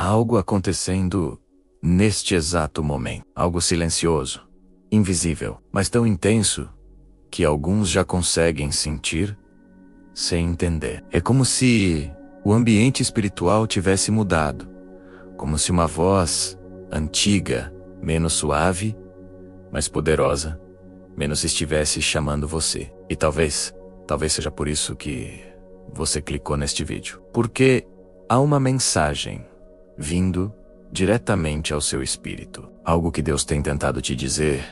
Há algo acontecendo neste exato momento. Algo silencioso, invisível, mas tão intenso que alguns já conseguem sentir sem entender. É como se o ambiente espiritual tivesse mudado, como se uma voz antiga, menos suave, mais poderosa, menos estivesse chamando você. E talvez seja por isso que você clicou neste vídeo. Porque há uma mensagem vindo diretamente ao seu espírito. Algo que Deus tem tentado te dizer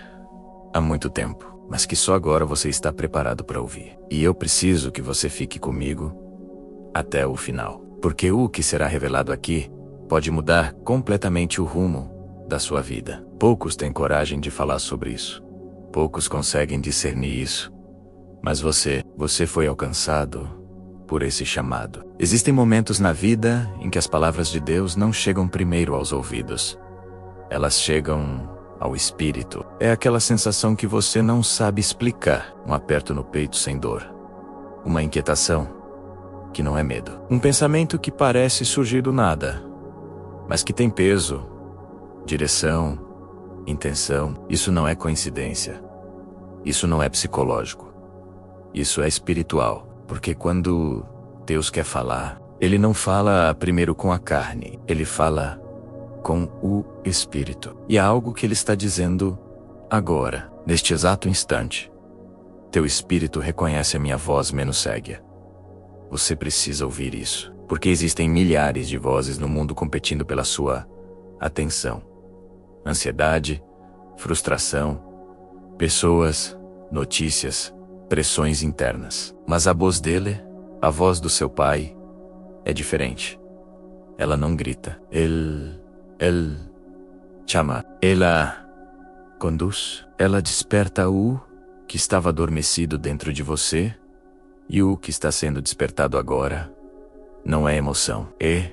há muito tempo, mas que só agora você está preparado para ouvir. E eu preciso que você fique comigo até o final. Porque o que será revelado aqui pode mudar completamente o rumo da sua vida. Poucos têm coragem de falar sobre isso. Poucos conseguem discernir isso. Mas você foi alcançado por esse chamado. Existem momentos na vida em que as palavras de Deus não chegam primeiro aos ouvidos. Elas chegam ao espírito. É aquela sensação que você não sabe explicar. Um aperto no peito sem dor. Uma inquietação que não é medo. Um pensamento que parece surgir do nada, mas que tem peso, direção, intenção. Isso não é coincidência. Isso não é psicológico. Isso é espiritual. Porque quando Deus quer falar, Ele não fala primeiro com a carne. Ele fala com o Espírito. E há algo que Ele está dizendo agora, neste exato instante. Teu espírito reconhece a minha voz menos cega. Você precisa ouvir isso. Porque existem milhares de vozes no mundo competindo pela sua atenção. Ansiedade, frustração, pessoas, notícias, pressões internas. Mas a voz dele, a voz do seu pai, é diferente. Ela não grita. Ele chama. Ela conduz. Ela desperta o que estava adormecido dentro de você, e o que está sendo despertado agora não é emoção, é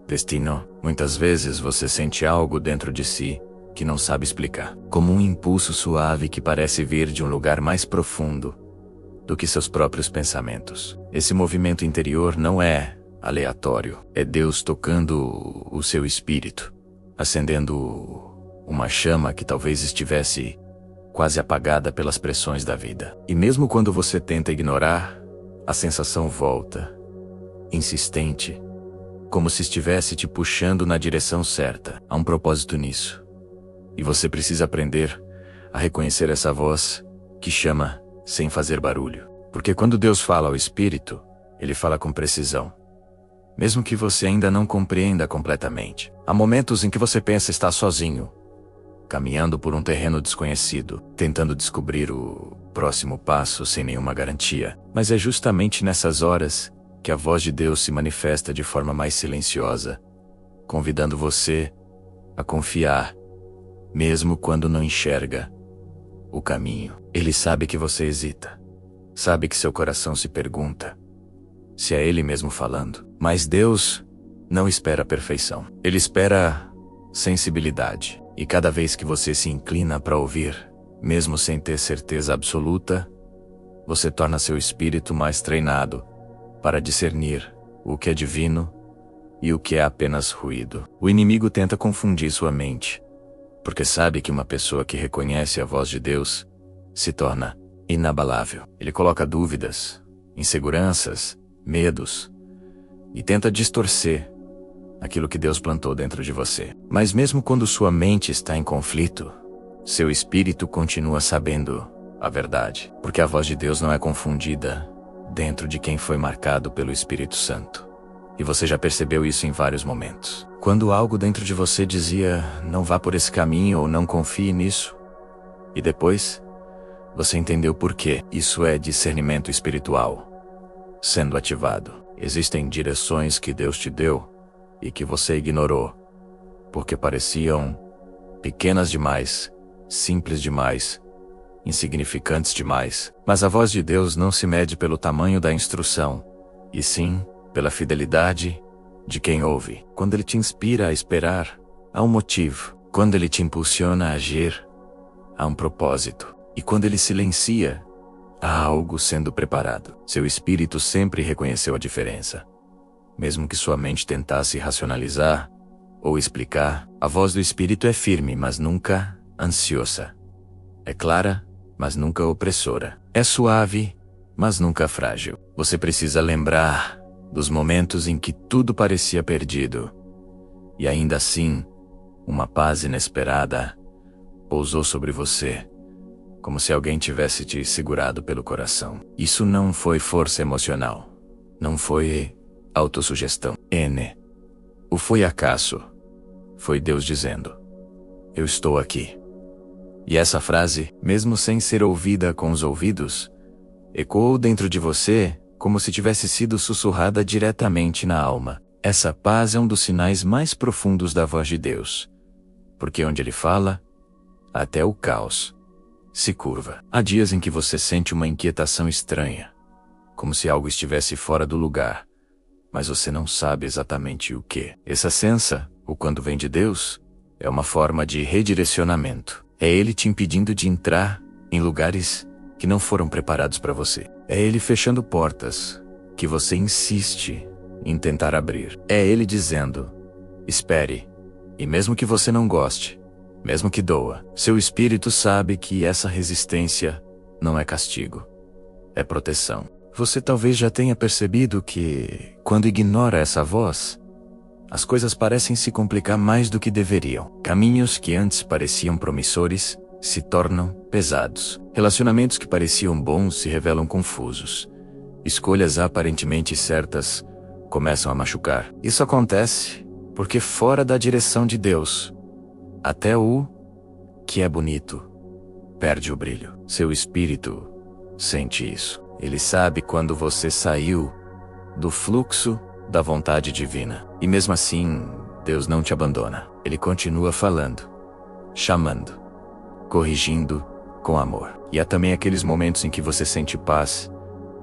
destino. Muitas vezes você sente algo dentro de si que não sabe explicar, como um impulso suave que parece vir de um lugar mais profundo do que seus próprios pensamentos. Esse movimento interior não é aleatório. É Deus tocando o seu espírito, acendendo uma chama que talvez estivesse quase apagada pelas pressões da vida. E mesmo quando você tenta ignorar, a sensação volta, insistente, como se estivesse te puxando na direção certa. Há um propósito nisso. E você precisa aprender a reconhecer essa voz que chama sem fazer barulho. Porque quando Deus fala ao Espírito, Ele fala com precisão. Mesmo que você ainda não compreenda completamente. Há momentos em que você pensa estar sozinho, caminhando por um terreno desconhecido, tentando descobrir o próximo passo sem nenhuma garantia. Mas é justamente nessas horas que a voz de Deus se manifesta de forma mais silenciosa, convidando você a confiar, mesmo quando não enxerga o caminho. Ele sabe que você hesita. Sabe que seu coração se pergunta se é Ele mesmo falando. Mas Deus não espera a perfeição. Ele espera sensibilidade. E cada vez que você se inclina para ouvir, mesmo sem ter certeza absoluta, você torna seu espírito mais treinado para discernir o que é divino e o que é apenas ruído. O inimigo tenta confundir sua mente, porque sabe que uma pessoa que reconhece a voz de Deus se torna inabalável. Ele coloca dúvidas, inseguranças, medos e tenta distorcer aquilo que Deus plantou dentro de você. Mas mesmo quando sua mente está em conflito, seu espírito continua sabendo a verdade, porque a voz de Deus não é confundida dentro de quem foi marcado pelo Espírito Santo. E você já percebeu isso em vários momentos. Quando algo dentro de você dizia, não vá por esse caminho ou não confie nisso, e depois você entendeu por quê. Isso é discernimento espiritual sendo ativado. Existem direções que Deus te deu e que você ignorou, porque pareciam pequenas demais, simples demais, insignificantes demais. Mas a voz de Deus não se mede pelo tamanho da instrução, e sim pela fidelidade de quem ouve. Quando Ele te inspira a esperar, há um motivo. Quando Ele te impulsiona a agir, há um propósito. E quando Ele silencia, há algo sendo preparado. Seu espírito sempre reconheceu a diferença. Mesmo que sua mente tentasse racionalizar, ou explicar. A voz do Espírito é firme, mas nunca ansiosa. É clara, mas nunca opressora. É suave, mas nunca frágil. Você precisa lembrar dos momentos em que tudo parecia perdido. E ainda assim, uma paz inesperada pousou sobre você, como se alguém tivesse te segurado pelo coração. Isso não foi força emocional. Não foi autossugestão. O foi acaso. Foi Deus dizendo: eu estou aqui. E essa frase, mesmo sem ser ouvida com os ouvidos, ecoou dentro de você como se tivesse sido sussurrada diretamente na alma. Essa paz é um dos sinais mais profundos da voz de Deus, porque onde Ele fala, até o caos se curva. Há dias em que você sente uma inquietação estranha, como se algo estivesse fora do lugar, mas você não sabe exatamente o que. Essa sensação, ou quando vem de Deus, é uma forma de redirecionamento. É Ele te impedindo de entrar em lugares que não foram preparados para você. É Ele fechando portas que você insiste em tentar abrir. É Ele dizendo: espere. E mesmo que você não goste, mesmo que doa, seu espírito sabe que essa resistência não é castigo, é proteção. Você talvez já tenha percebido que, quando ignora essa voz, as coisas parecem se complicar mais do que deveriam. Caminhos que antes pareciam promissores se tornam pesados. Relacionamentos que pareciam bons se revelam confusos. Escolhas aparentemente certas começam a machucar. Isso acontece porque fora da direção de Deus, até o que é bonito perde o brilho. Seu espírito sente isso. Ele sabe quando você saiu do fluxo da vontade divina. E mesmo assim, Deus não te abandona. Ele continua falando, chamando, corrigindo com amor. E há também aqueles momentos em que você sente paz,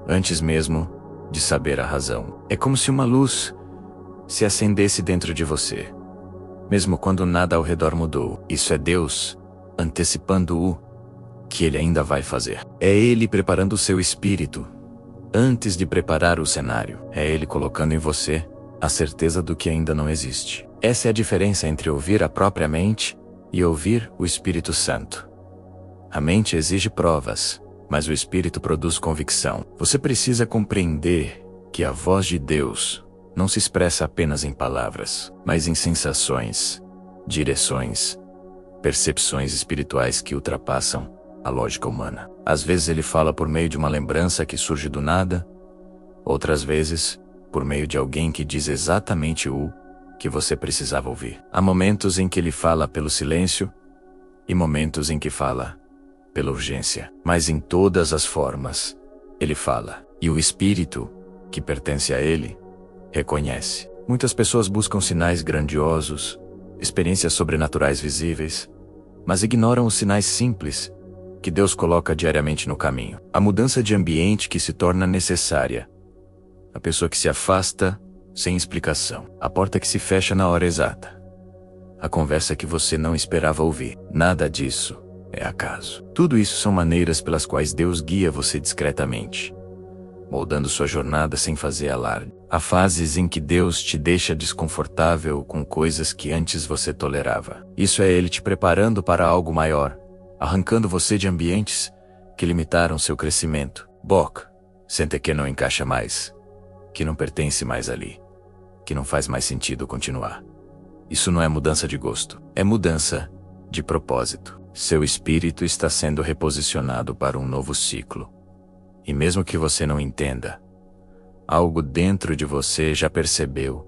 antes mesmo de saber a razão. É como se uma luz se acendesse dentro de você, mesmo quando nada ao redor mudou. Isso é Deus antecipando o que Ele ainda vai fazer. É Ele preparando o seu espírito antes de preparar o cenário. É Ele colocando em você a certeza do que ainda não existe. Essa é a diferença entre ouvir a própria mente e ouvir o Espírito Santo. A mente exige provas, mas o Espírito produz convicção. Você precisa compreender que a voz de Deus não se expressa apenas em palavras, mas em sensações, direções, percepções espirituais que ultrapassam a lógica humana. Às vezes Ele fala por meio de uma lembrança que surge do nada, outras vezes por meio de alguém que diz exatamente o que você precisava ouvir. Há momentos em que Ele fala pelo silêncio e momentos em que fala pela urgência. Mas em todas as formas, Ele fala. E o Espírito, que pertence a Ele, reconhece. Muitas pessoas buscam sinais grandiosos, experiências sobrenaturais visíveis, mas ignoram os sinais simples que Deus coloca diariamente no caminho. A mudança de ambiente que se torna necessária. A pessoa que se afasta sem explicação. A porta que se fecha na hora exata. A conversa que você não esperava ouvir. Nada disso é acaso. Tudo isso são maneiras pelas quais Deus guia você discretamente, moldando sua jornada sem fazer alarde. Há fases em que Deus te deixa desconfortável com coisas que antes você tolerava. Isso é Ele te preparando para algo maior, arrancando você de ambientes que limitaram seu crescimento. Sente que não encaixa mais, que não pertence mais ali, que não faz mais sentido continuar. Isso não é mudança de gosto, é mudança de propósito. Seu espírito está sendo reposicionado para um novo ciclo. E mesmo que você não entenda, algo dentro de você já percebeu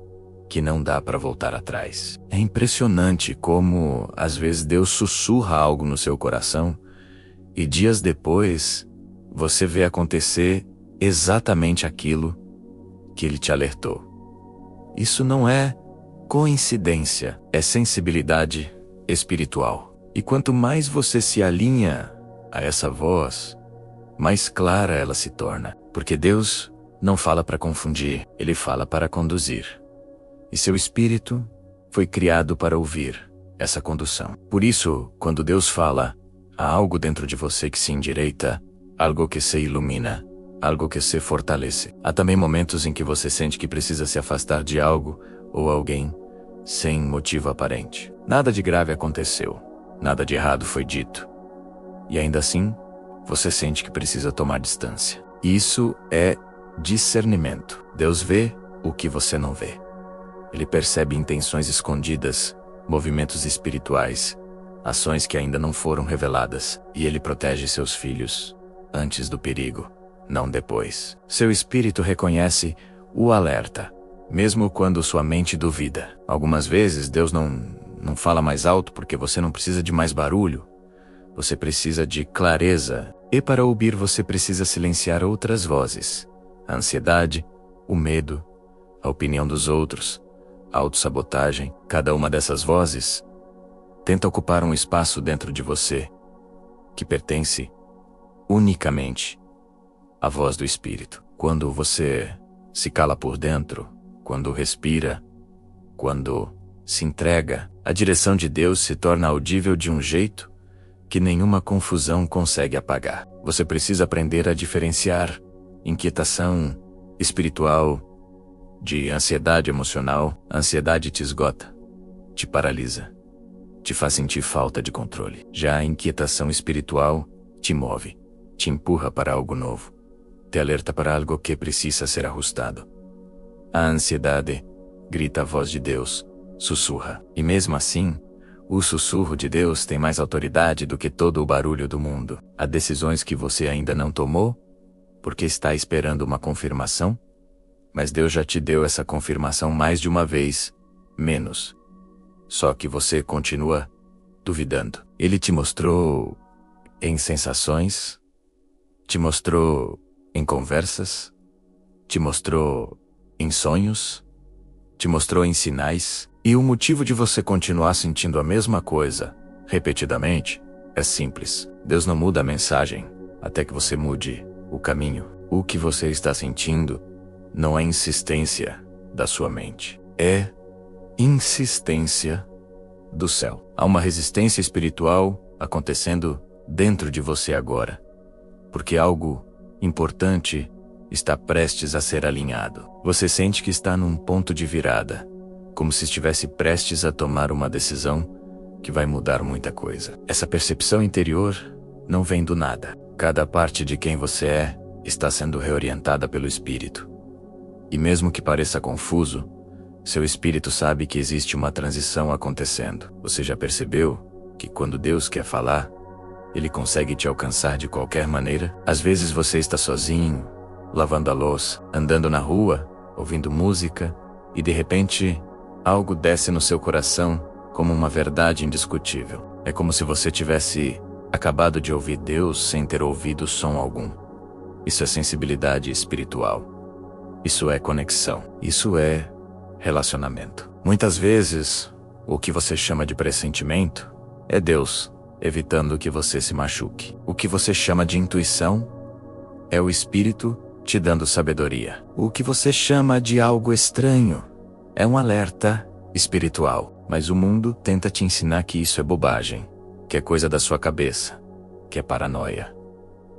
que não dá para voltar atrás. É impressionante como, às vezes, Deus sussurra algo no seu coração e dias depois você vê acontecer exatamente aquilo que Ele te alertou. Isso não é coincidência, é sensibilidade espiritual. E quanto mais você se alinha a essa voz, mais clara ela se torna. Porque Deus não fala para confundir, Ele fala para conduzir. E seu espírito foi criado para ouvir essa condução. Por isso, quando Deus fala, há algo dentro de você que se endireita, algo que se ilumina, algo que se fortalece. Há também momentos em que você sente que precisa se afastar de algo ou alguém sem motivo aparente. Nada de grave aconteceu, nada de errado foi dito. E ainda assim, você sente que precisa tomar distância. Isso é discernimento. Deus vê o que você não vê. Ele percebe intenções escondidas, movimentos espirituais, ações que ainda não foram reveladas, e ele protege seus filhos antes do perigo, não depois. Seu espírito reconhece o alerta, mesmo quando sua mente duvida. Algumas vezes Deus não fala mais alto porque você não precisa de mais barulho. Você precisa de clareza, e para ouvir você precisa silenciar outras vozes. A ansiedade, o medo, a opinião dos outros, a autossabotagem. Cada uma dessas vozes tenta ocupar um espaço dentro de você que pertence unicamente à voz do Espírito. Quando você se cala por dentro, quando respira, quando se entrega, a direção de Deus se torna audível de um jeito que nenhuma confusão consegue apagar. Você precisa aprender a diferenciar inquietação espiritual de ansiedade emocional. A ansiedade te esgota, te paralisa, te faz sentir falta de controle. Já a inquietação espiritual te move, te empurra para algo novo, te alerta para algo que precisa ser ajustado. A ansiedade grita a voz de Deus, sussurra. E mesmo assim, o sussurro de Deus tem mais autoridade do que todo o barulho do mundo. Há decisões que você ainda não tomou, porque está esperando uma confirmação, mas Deus já te deu essa confirmação mais de uma vez, menos. Só que você continua duvidando. Ele te mostrou em sensações, te mostrou em conversas, te mostrou em sonhos, te mostrou em sinais. E o motivo de você continuar sentindo a mesma coisa, repetidamente, é simples. Deus não muda a mensagem até que você mude o caminho. O que você está sentindo não é insistência da sua mente, é insistência do céu. Há uma resistência espiritual acontecendo dentro de você agora, porque algo importante está prestes a ser alinhado. Você sente que está num ponto de virada, como se estivesse prestes a tomar uma decisão que vai mudar muita coisa. Essa percepção interior não vem do nada. Cada parte de quem você é está sendo reorientada pelo Espírito. E mesmo que pareça confuso, seu espírito sabe que existe uma transição acontecendo. Você já percebeu que quando Deus quer falar, Ele consegue te alcançar de qualquer maneira? Às vezes você está sozinho, lavando a louça, andando na rua, ouvindo música, e de repente algo desce no seu coração como uma verdade indiscutível. É como se você tivesse acabado de ouvir Deus sem ter ouvido som algum. Isso é sensibilidade espiritual. Isso é conexão. Isso é relacionamento. Muitas vezes, o que você chama de pressentimento é Deus evitando que você se machuque. O que você chama de intuição é o Espírito te dando sabedoria. O que você chama de algo estranho é um alerta espiritual. Mas o mundo tenta te ensinar que isso é bobagem, que é coisa da sua cabeça, que é paranoia.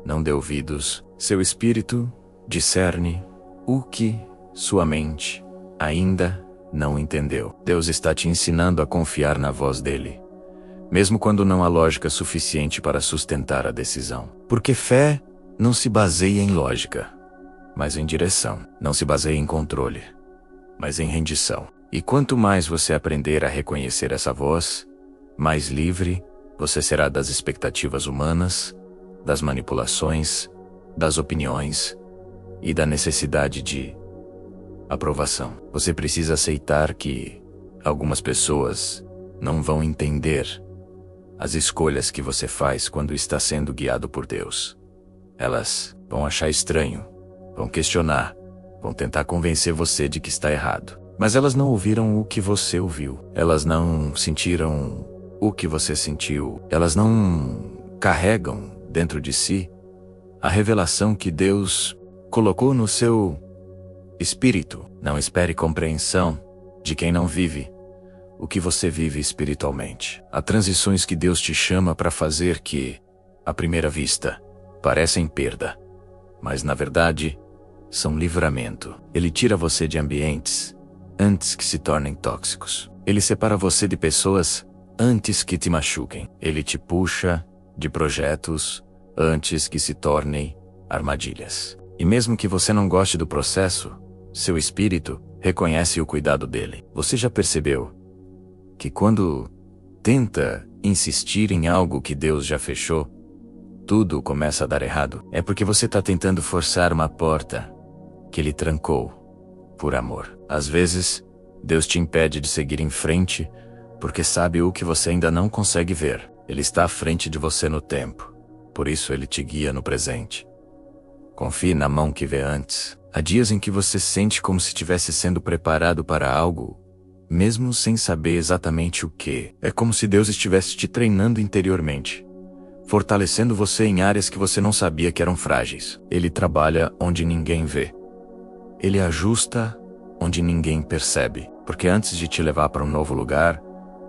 Não dê ouvidos. Seu espírito discerne o que sua mente ainda não entendeu. Deus está te ensinando a confiar na voz dele, mesmo quando não há lógica suficiente para sustentar a decisão. Porque fé não se baseia em lógica, mas em direção. Não se baseia em controle, mas em rendição. E quanto mais você aprender a reconhecer essa voz, mais livre você será das expectativas humanas, das manipulações, das opiniões e da necessidade de aprovação. Você precisa aceitar que algumas pessoas não vão entender as escolhas que você faz quando está sendo guiado por Deus. Elas vão achar estranho, vão questionar, vão tentar convencer você de que está errado. Mas elas não ouviram o que você ouviu. Elas não sentiram o que você sentiu. Elas não carregam dentro de si a revelação que Deus colocou no seu espírito. Não espere compreensão de quem não vive o que você vive espiritualmente. Há transições que Deus te chama para fazer que, à primeira vista, parecem perda, mas na verdade são livramento. Ele tira você de ambientes antes que se tornem tóxicos. Ele separa você de pessoas antes que te machuquem. Ele te puxa de projetos antes que se tornem armadilhas. E mesmo que você não goste do processo, seu espírito reconhece o cuidado dele. Você já percebeu que quando tenta insistir em algo que Deus já fechou, tudo começa a dar errado? É porque você está tentando forçar uma porta que Ele trancou por amor. Às vezes, Deus te impede de seguir em frente porque sabe o que você ainda não consegue ver. Ele está à frente de você no tempo, por isso Ele te guia no presente. Confie na mão que vê antes. Há dias em que você sente como se estivesse sendo preparado para algo, mesmo sem saber exatamente o que. É como se Deus estivesse te treinando interiormente, fortalecendo você em áreas que você não sabia que eram frágeis. Ele trabalha onde ninguém vê. Ele ajusta onde ninguém percebe. Porque antes de te levar para um novo lugar,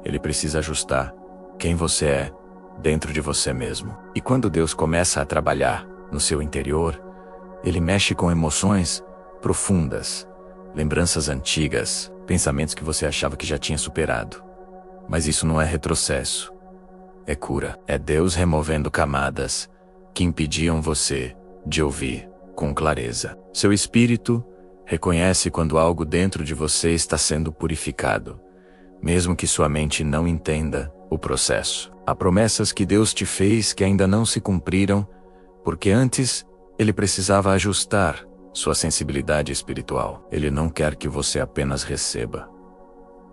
Ele precisa ajustar quem você é dentro de você mesmo. E quando Deus começa a trabalhar no seu interior, Ele mexe com emoções profundas, lembranças antigas, pensamentos que você achava que já tinha superado. Mas isso não é retrocesso. É cura. É Deus removendo camadas que impediam você de ouvir com clareza. Seu espírito reconhece quando algo dentro de você está sendo purificado, mesmo que sua mente não entenda o processo. Há promessas que Deus te fez que ainda não se cumpriram, porque antes Ele precisava ajustar sua sensibilidade espiritual. Ele não quer que você apenas receba.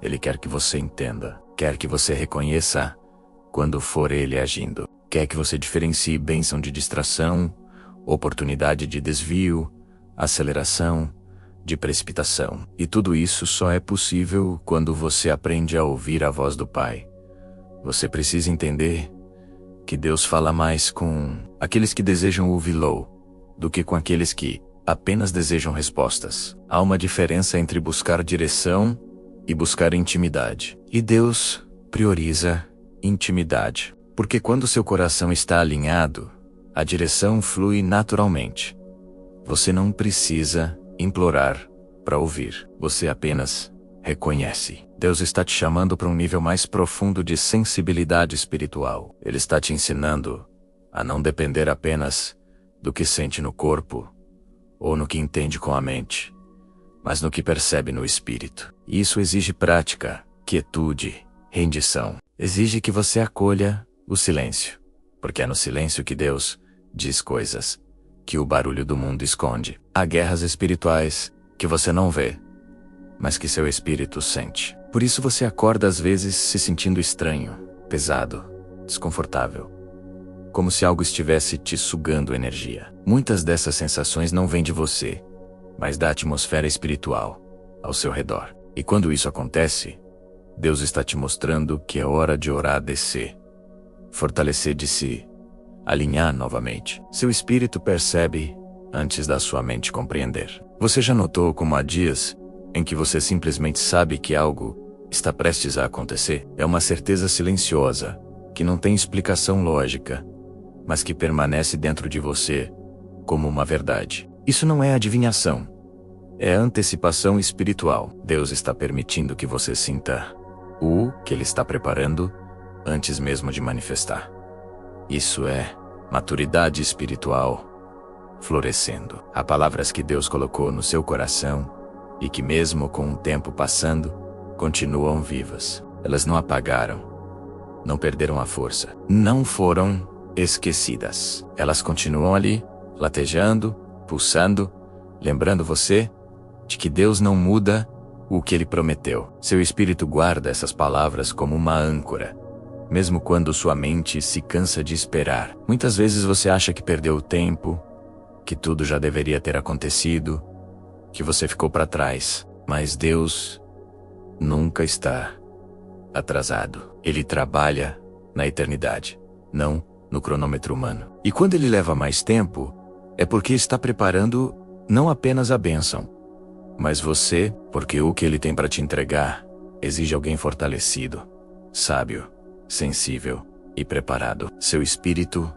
Ele quer que você entenda. Quer que você reconheça quando for Ele agindo. Quer que você diferencie bênção de distração, oportunidade de desvio, aceleração, de precipitação. E tudo isso só é possível quando você aprende a ouvir a voz do Pai. Você precisa entender que Deus fala mais com aqueles que desejam ouvi-lo do que com aqueles que apenas desejam respostas. Há uma diferença entre buscar direção e buscar intimidade. E Deus prioriza intimidade. Porque quando seu coração está alinhado, a direção flui naturalmente. Você não precisa implorar para ouvir. Você apenas reconhece. Deus está te chamando para um nível mais profundo de sensibilidade espiritual. Ele está te ensinando a não depender apenas do que sente no corpo ou no que entende com a mente, mas no que percebe no espírito. E isso exige prática, quietude, rendição. Exige que você acolha o silêncio, porque é no silêncio que Deus diz coisas que o barulho do mundo esconde. Há guerras espirituais que você não vê, mas que seu espírito sente. Por isso você acorda às vezes se sentindo estranho, pesado, desconfortável, como se algo estivesse te sugando energia. Muitas dessas sensações não vêm de você, mas da atmosfera espiritual ao seu redor. E quando isso acontece, Deus está te mostrando que é hora de orar, descer, fortalecer de si, alinhar novamente. Seu espírito percebe antes da sua mente compreender. Você já notou como há dias em que você simplesmente sabe que algo está prestes a acontecer? É uma certeza silenciosa, que não tem explicação lógica, mas que permanece dentro de você como uma verdade. Isso não é adivinhação. É antecipação espiritual. Deus está permitindo que você sinta o que Ele está preparando antes mesmo de manifestar. Isso é maturidade espiritual florescendo. Há palavras que Deus colocou no seu coração e que mesmo com o tempo passando, continuam vivas. Elas não apagaram, não perderam a força, não foram esquecidas. Elas continuam ali, latejando, pulsando, lembrando você de que Deus não muda o que Ele prometeu. Seu espírito guarda essas palavras como uma âncora, mesmo quando sua mente se cansa de esperar. Muitas vezes você acha que perdeu o tempo, que tudo já deveria ter acontecido, que você ficou para trás. Mas Deus nunca está atrasado. Ele trabalha na eternidade, não no cronômetro humano. E quando Ele leva mais tempo, é porque está preparando não apenas a bênção, mas você, porque o que Ele tem para te entregar exige alguém fortalecido, sábio, sensível e preparado. Seu espírito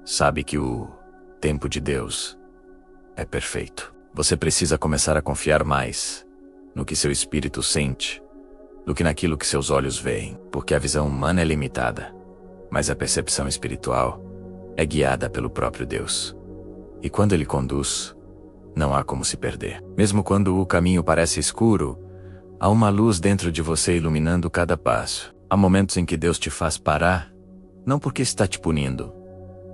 sabe que o tempo de Deus é perfeito. Você precisa começar a confiar mais no que seu espírito sente do que naquilo que seus olhos veem, porque a visão humana é limitada, mas a percepção espiritual é guiada pelo próprio Deus. E quando Ele conduz, não há como se perder. Mesmo quando o caminho parece escuro, há uma luz dentro de você iluminando cada passo. Há momentos em que Deus te faz parar, não porque está te punindo,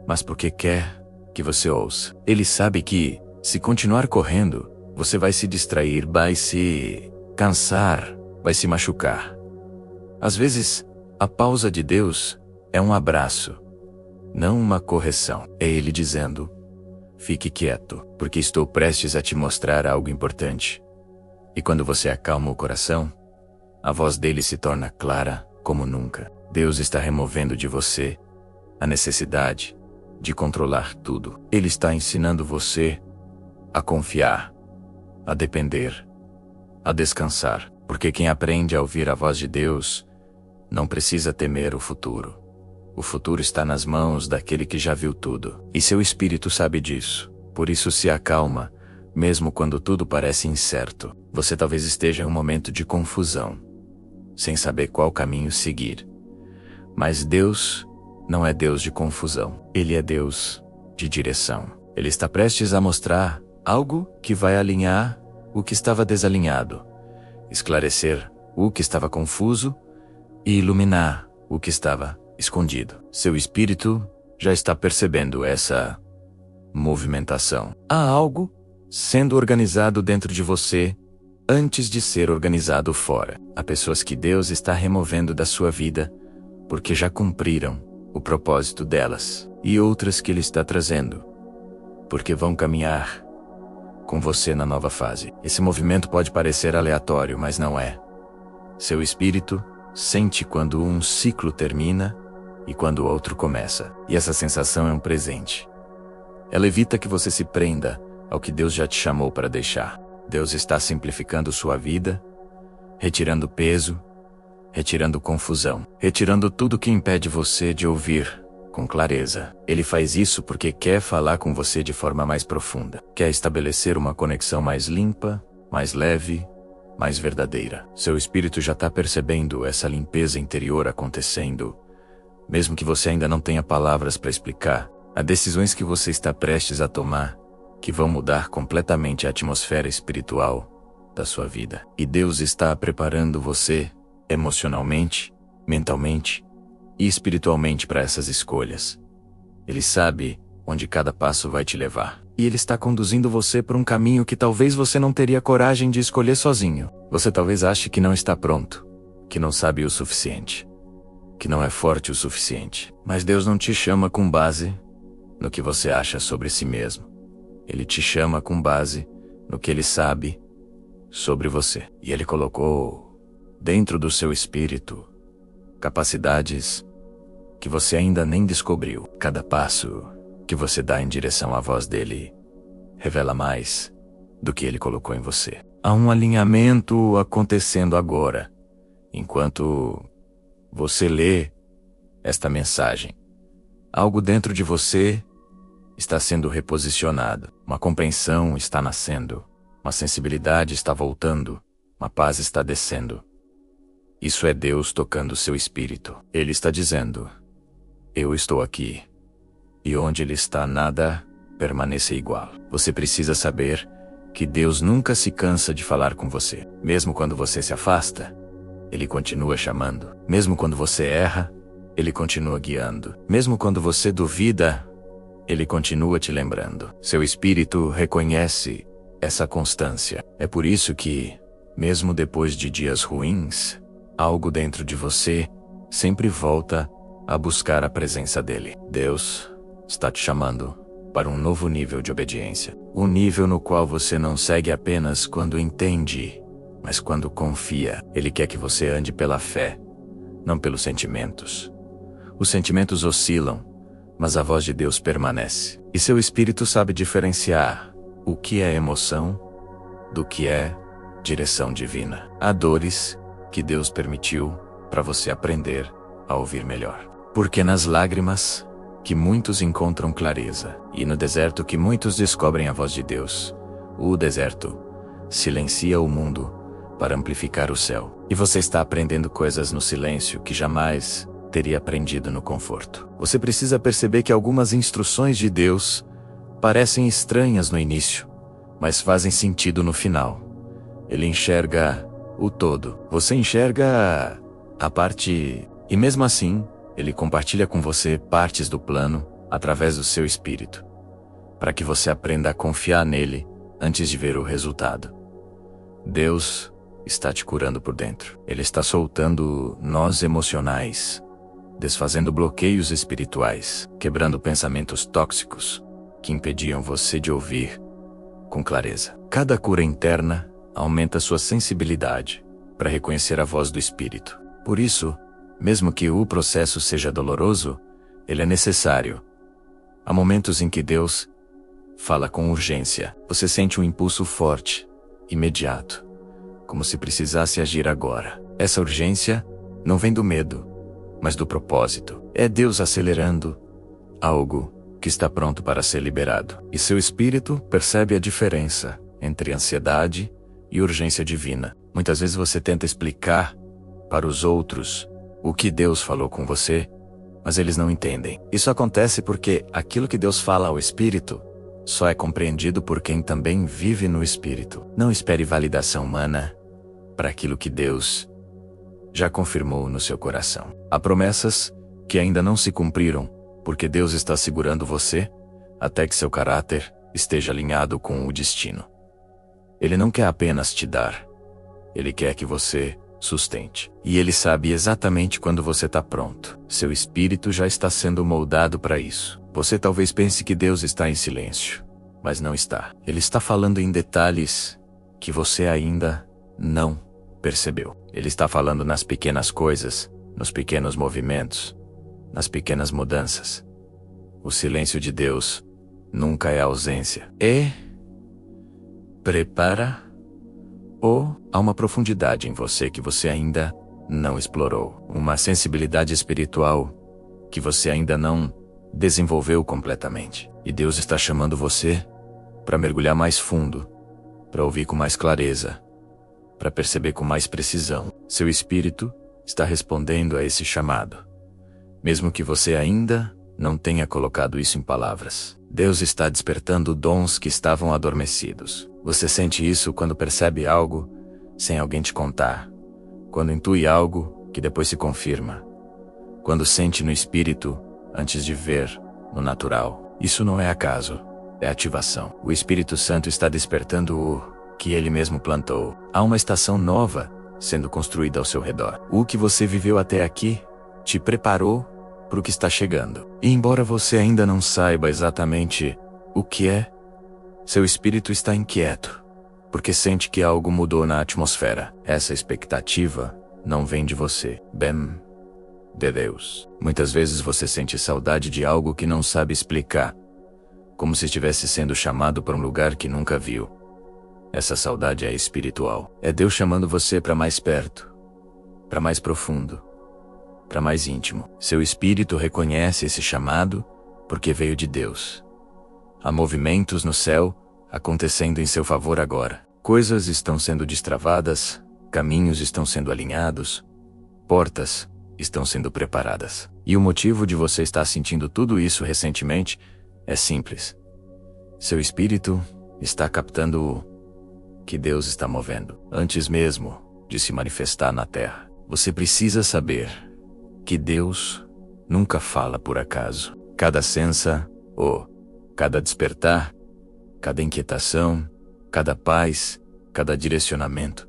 mas porque quer que você ouça. Ele sabe que, se continuar correndo, você vai se distrair, vai se cansar, vai se machucar. Às vezes, a pausa de Deus é um abraço, não uma correção. É Ele dizendo: fique quieto, porque estou prestes a te mostrar algo importante. E quando você acalma o coração, a voz dele se torna clara como nunca. Deus está removendo de você a necessidade de controlar tudo. Ele está ensinando você a confiar, a depender, a descansar. Porque quem aprende a ouvir a voz de Deus não precisa temer o futuro. O futuro está nas mãos daquele que já viu tudo. E seu espírito sabe disso. Por isso se acalma, mesmo quando tudo parece incerto. Você talvez esteja em um momento de confusão, sem saber qual caminho seguir. Mas Deus não é Deus de confusão. Ele é Deus de direção. Ele está prestes a mostrar algo que vai alinhar o que estava desalinhado, esclarecer o que estava confuso e iluminar o que estava escondido. Seu espírito já está percebendo essa movimentação. Há algo sendo organizado dentro de você antes de ser organizado fora. Há pessoas que Deus está removendo da sua vida porque já cumpriram o propósito delas, e outras que Ele está trazendo porque vão caminhar com você na nova fase. Esse movimento pode parecer aleatório, mas não é. Seu espírito sente quando um ciclo termina e quando o outro começa. E essa sensação é um presente. Ela evita que você se prenda ao que Deus já te chamou para deixar. Deus está simplificando sua vida, retirando peso, retirando confusão, retirando tudo que impede você de ouvir com clareza. Ele faz isso porque quer falar com você de forma mais profunda. Quer estabelecer uma conexão mais limpa, mais leve, mais verdadeira. Seu espírito já está percebendo essa limpeza interior acontecendo, mesmo que você ainda não tenha palavras para explicar. Há decisões que você está prestes a tomar que vão mudar completamente a atmosfera espiritual da sua vida. E Deus está preparando você emocionalmente, mentalmente e espiritualmente para essas escolhas. Ele sabe onde cada passo vai te levar. E Ele está conduzindo você por um caminho que talvez você não teria coragem de escolher sozinho. Você talvez ache que não está pronto, que não sabe o suficiente, que não é forte o suficiente. Mas Deus não te chama com base no que você acha sobre si mesmo. Ele te chama com base no que Ele sabe sobre você. E Ele colocou dentro do seu espírito capacidades que você ainda nem descobriu. Cada passo que você dá em direção à voz dele revela mais do que Ele colocou em você. Há um alinhamento acontecendo agora, enquanto você lê esta mensagem. Algo dentro de você está sendo reposicionado. Uma compreensão está nascendo. Uma sensibilidade está voltando. Uma paz está descendo. Isso é Deus tocando seu espírito. Ele está dizendo: eu estou aqui. E onde Ele está, nada permanece igual. Você precisa saber que Deus nunca se cansa de falar com você. Mesmo quando você se afasta, Ele continua chamando. Mesmo quando você erra, Ele continua guiando. Mesmo quando você duvida, Ele continua te lembrando. Seu espírito reconhece essa constância. É por isso que, mesmo depois de dias ruins, algo dentro de você sempre volta a buscar a presença dele. Deus está te chamando para um novo nível de obediência. Um nível no qual você não segue apenas quando entende, mas quando confia. Ele quer que você ande pela fé, não pelos sentimentos. Os sentimentos oscilam, mas a voz de Deus permanece. E seu espírito sabe diferenciar o que é emoção do que é direção divina. Há dores que Deus permitiu para você aprender a ouvir melhor. Porque nas lágrimas que muitos encontram clareza, e no deserto que muitos descobrem a voz de Deus. O deserto silencia o mundo para amplificar o céu. E você está aprendendo coisas no silêncio que jamais teria aprendido no conforto. Você precisa perceber que algumas instruções de Deus parecem estranhas no início, mas fazem sentido no final. Ele enxerga o todo. Você enxerga a parte, e mesmo assim, ele compartilha com você partes do plano através do seu espírito, para que você aprenda a confiar nele antes de ver o resultado. Deus está te curando por dentro. Ele está soltando nós emocionais, desfazendo bloqueios espirituais, quebrando pensamentos tóxicos que impediam você de ouvir com clareza. Cada cura interna aumenta sua sensibilidade para reconhecer a voz do Espírito. Por isso, mesmo que o processo seja doloroso, ele é necessário. Há momentos em que Deus fala com urgência. Você sente um impulso forte, imediato, como se precisasse agir agora. Essa urgência não vem do medo, mas do propósito. É Deus acelerando algo que está pronto para ser liberado. E seu espírito percebe a diferença entre ansiedade e urgência divina. Muitas vezes você tenta explicar para os outros o que Deus falou com você, mas eles não entendem. Isso acontece porque aquilo que Deus fala ao espírito só é compreendido por quem também vive no espírito. Não espere validação humana para aquilo que Deus já confirmou no seu coração. Há promessas que ainda não se cumpriram, porque Deus está segurando você até que seu caráter esteja alinhado com o destino. Ele não quer apenas te dar, ele quer que você sustente. E ele sabe exatamente quando você está pronto. Seu espírito já está sendo moldado para isso. Você talvez pense que Deus está em silêncio, mas não está. Ele está falando em detalhes que você ainda não percebeu. Ele está falando nas pequenas coisas, nos pequenos movimentos, nas pequenas mudanças. O silêncio de Deus nunca é ausência. Prepara ou há uma profundidade em você que você ainda não explorou. Uma sensibilidade espiritual que você ainda não desenvolveu completamente. E Deus está chamando você para mergulhar mais fundo, para ouvir com mais clareza, para perceber com mais precisão. Seu espírito está respondendo a esse chamado, mesmo que você ainda não tenha colocado isso em palavras. Deus está despertando dons que estavam adormecidos. Você sente isso quando percebe algo sem alguém te contar, quando intui algo que depois se confirma, quando sente no espírito antes de ver no natural. Isso não é acaso, é ativação. O Espírito Santo está despertando o que ele mesmo plantou. Há uma estação nova sendo construída ao seu redor. O que você viveu até aqui te preparou para o que está chegando. E embora você ainda não saiba exatamente o que é, seu espírito está inquieto, porque sente que algo mudou na atmosfera. Essa expectativa não vem de você, bem de Deus. Muitas vezes você sente saudade de algo que não sabe explicar, como se estivesse sendo chamado para um lugar que nunca viu. Essa saudade é espiritual. É Deus chamando você para mais perto, para mais profundo, para mais íntimo. Seu espírito reconhece esse chamado porque veio de Deus. Há movimentos no céu acontecendo em seu favor agora. Coisas estão sendo destravadas, caminhos estão sendo alinhados, portas estão sendo preparadas. E o motivo de você estar sentindo tudo isso recentemente é simples. Seu espírito está captando o que Deus está movendo. Antes mesmo de se manifestar na terra, você precisa saber que Deus nunca fala por acaso. Cada sensa, cada despertar, cada inquietação, cada paz, cada direcionamento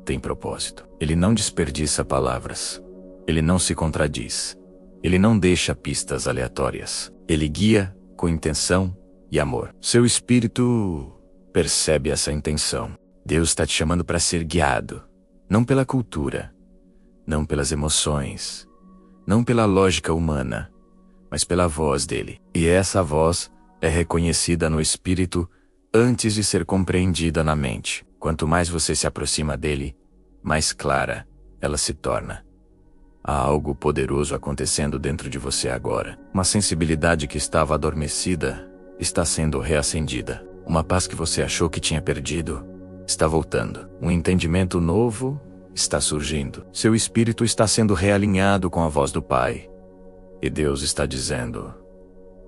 tem propósito. Ele não desperdiça palavras. Ele não se contradiz. Ele não deixa pistas aleatórias. Ele guia com intenção e amor. Seu espírito percebe essa intenção. Deus está te chamando para ser guiado, não pela cultura, não pelas emoções, não pela lógica humana, mas pela voz dele. E essa voz é reconhecida no espírito antes de ser compreendida na mente. Quanto mais você se aproxima dele, mais clara ela se torna. Há algo poderoso acontecendo dentro de você agora. Uma sensibilidade que estava adormecida está sendo reacendida. Uma paz que você achou que tinha perdido está voltando. Um entendimento novo está surgindo. Seu espírito está sendo realinhado com a voz do Pai. E Deus está dizendo: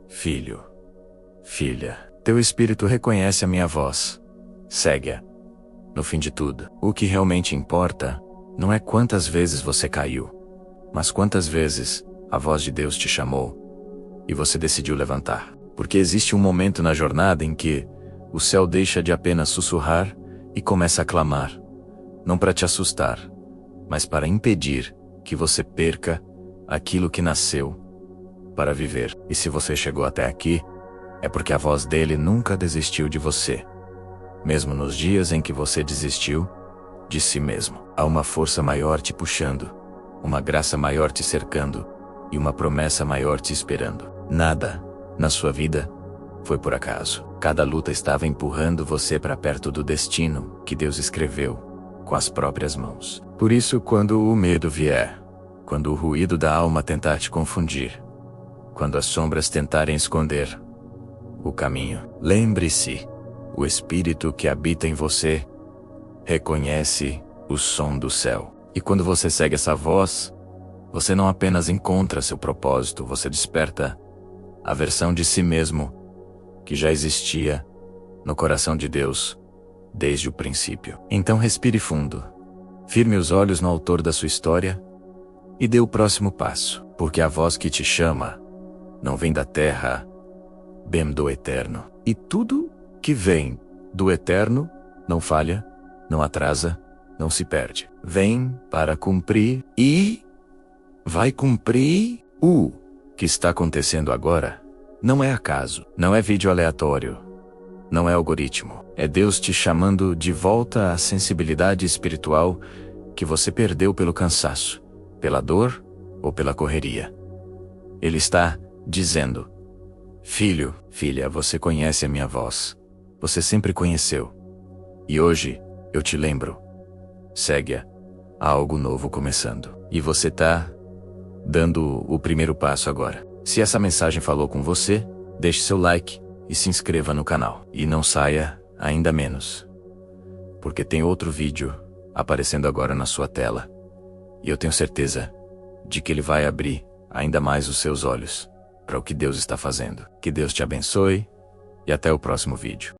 filho, filha, teu espírito reconhece a minha voz. Segue-a. No fim de tudo, o que realmente importa não é quantas vezes você caiu, mas quantas vezes a voz de Deus te chamou e você decidiu levantar. Porque existe um momento na jornada em que o céu deixa de apenas sussurrar e começa a clamar, não para te assustar, mas para impedir que você perca aquilo que nasceu para viver. E se você chegou até aqui, é porque a voz dele nunca desistiu de você. Mesmo nos dias em que você desistiu de si mesmo, há uma força maior te puxando, uma graça maior te cercando e uma promessa maior te esperando. Nada na sua vida foi por acaso. Cada luta estava empurrando você para perto do destino que Deus escreveu com as próprias mãos. Por isso, quando o medo vier, quando o ruído da alma tentar te confundir, quando as sombras tentarem esconder o caminho, lembre-se, o Espírito que habita em você reconhece o som do céu. E quando você segue essa voz, você não apenas encontra seu propósito, você desperta a versão de si mesmo que já existia no coração de Deus desde o princípio. Então respire fundo, firme os olhos no autor da sua história e dê o próximo passo, porque a voz que te chama não vem da terra, bem do eterno. E tudo que vem do eterno não falha, não atrasa, não se perde. Vem para cumprir e vai cumprir. O que está acontecendo agora não é acaso, não é vídeo aleatório, não é algoritmo. É Deus te chamando de volta à sensibilidade espiritual que você perdeu pelo cansaço, pela dor ou pela correria. Ele está dizendo: filho, filha, você conhece a minha voz. Você sempre conheceu. E hoje eu te lembro. Segue-a. Há algo novo começando. E você tá dando o primeiro passo agora. Se essa mensagem falou com você, deixe seu like e se inscreva no canal. E não saia ainda menos, porque tem outro vídeo aparecendo agora na sua tela. E eu tenho certeza de que ele vai abrir ainda mais os seus olhos para o que Deus está fazendo. Que Deus te abençoe e até o próximo vídeo.